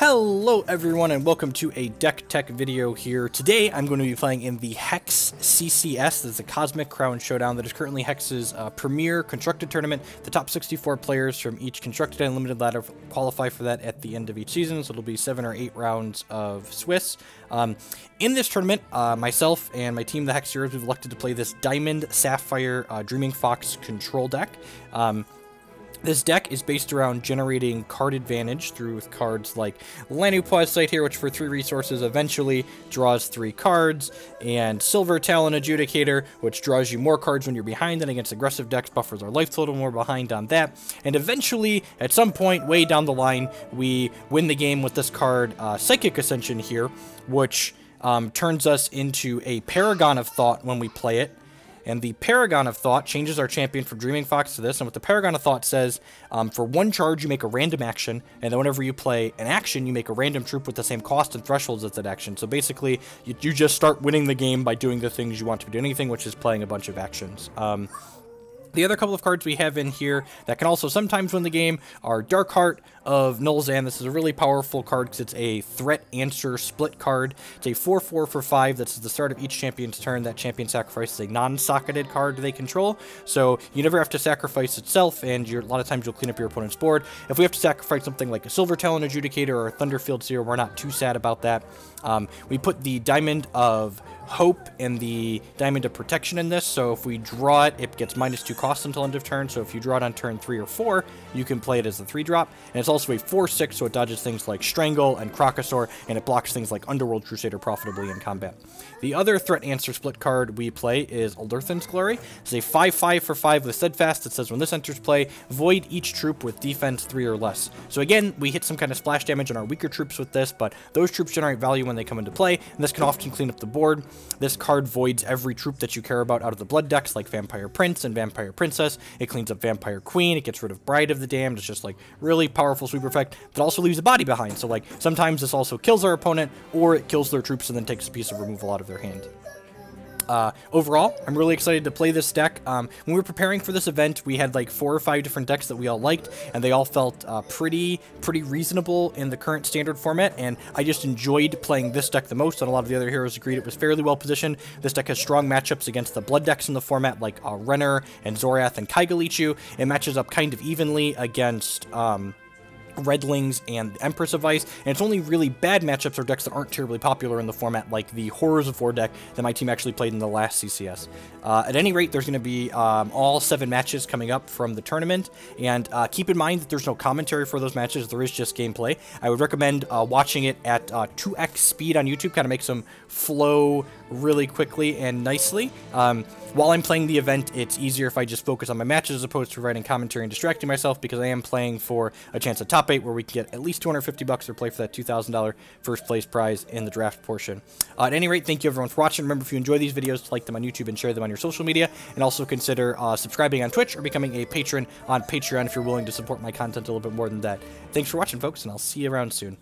Hello everyone and welcome to a deck tech video here. Today I'm going to be playing in the Hex CCS. This is a Cosmic Crown Showdown that is currently Hex's premier constructed tournament. The top 64 players from each constructed and limited ladder qualify for that at the end of each season, so it'll be 7 or 8 rounds of Swiss. In this tournament, myself and my team, the Hex Heroes, we've elected to play this Diamond Sapphire Dreaming Fox control deck. This deck is based around generating card advantage through cards like Lanupaw Sight here, which for 3 resources eventually draws 3 cards, and Silver Talon Adjudicator, which draws you more cards when you're behind, and against aggressive decks buffers our life total when we're behind on that. And eventually, at some point way down the line, we win the game with this card, Psychic Ascension here, which turns us into a Paragon of Thought when we play it. And the Paragon of Thought changes our champion from Dreaming Fox to this. And what the Paragon of Thought says, for 1 charge, you make a random action. And then whenever you play an action, you make a random troop with the same cost and thresholds as that action. So basically, you just start winning the game by doing the things you want to be doing, which is playing a bunch of actions. The other couple of cards we have in here that can also sometimes win the game are Darkheart of Nulzann. This is a really powerful card because it's a threat answer split card. It's a 4/4 for 5. That's at the start of each champion's turn. That champion sacrifices a non-socketed card they control. So you never have to sacrifice itself, and a lot of times you'll clean up your opponent's board. If we have to sacrifice something like a Silver Talon Adjudicator or a Thunderfield Seer, we're not too sad about that. We put the Diamond of Hope and the Diamond of Protection in this, so if we draw it, it gets -2 cost until end of turn, so if you draw it on turn 3 or 4, you can play it as a 3-drop, and it's also a 4/6, so it dodges things like Strangle and Crocosaur, and it blocks things like Underworld Crusader profitably in combat. The other threat answer split card we play is Eldurathan Slurry. It's a 5/5 for 5 with Steadfast. It says when this enters play, void each troop with defense 3 or less. So again, we hit some kind of splash damage on our weaker troops with this, but those troops generate value when they come into play, and this can often clean up the board. This card voids every troop that you care about out of the blood decks, like Vampire Prince and Vampire Princess. It cleans up Vampire Queen. It gets rid of Bride of the Damned. It's just like really powerful sweeper effect that also leaves a body behind. So like sometimes this also kills our opponent, or it kills their troops and then takes a piece of removal out of their hand. Overall, I'm really excited to play this deck. When we were preparing for this event, we had like 4 or 5 different decks that we all liked, and they all felt pretty reasonable in the current standard format, and I just enjoyed playing this deck the most, and a lot of the other heroes agreed it was fairly well positioned. This deck has strong matchups against the blood decks in the format, like Renner and Zorath and Kaigalichu. It matches up kind of evenly against Redlings and Empress of Ice, and it's only really bad matchups or decks that aren't terribly popular in the format, like the Horrors of War deck that my team actually played in the last CCS. At any rate, there's going to be all 7 matches coming up from the tournament, and keep in mind that there's no commentary for those matches, there is just gameplay. I would recommend watching it at 2x speed on YouTube, kind of makes them flow really quickly and nicely. While I'm playing the event, it's easier if I just focus on my matches as opposed to writing commentary and distracting myself, because I am playing for a chance at top 8 where we can get at least $250 or play for that $2,000 first place prize in the draft portion. At any rate, thank you everyone for watching. Remember, if you enjoy these videos, like them on YouTube and share them on your social media, and also consider subscribing on Twitch or becoming a patron on Patreon if you're willing to support my content a little bit more than that. Thanks for watching, folks, and I'll see you around soon.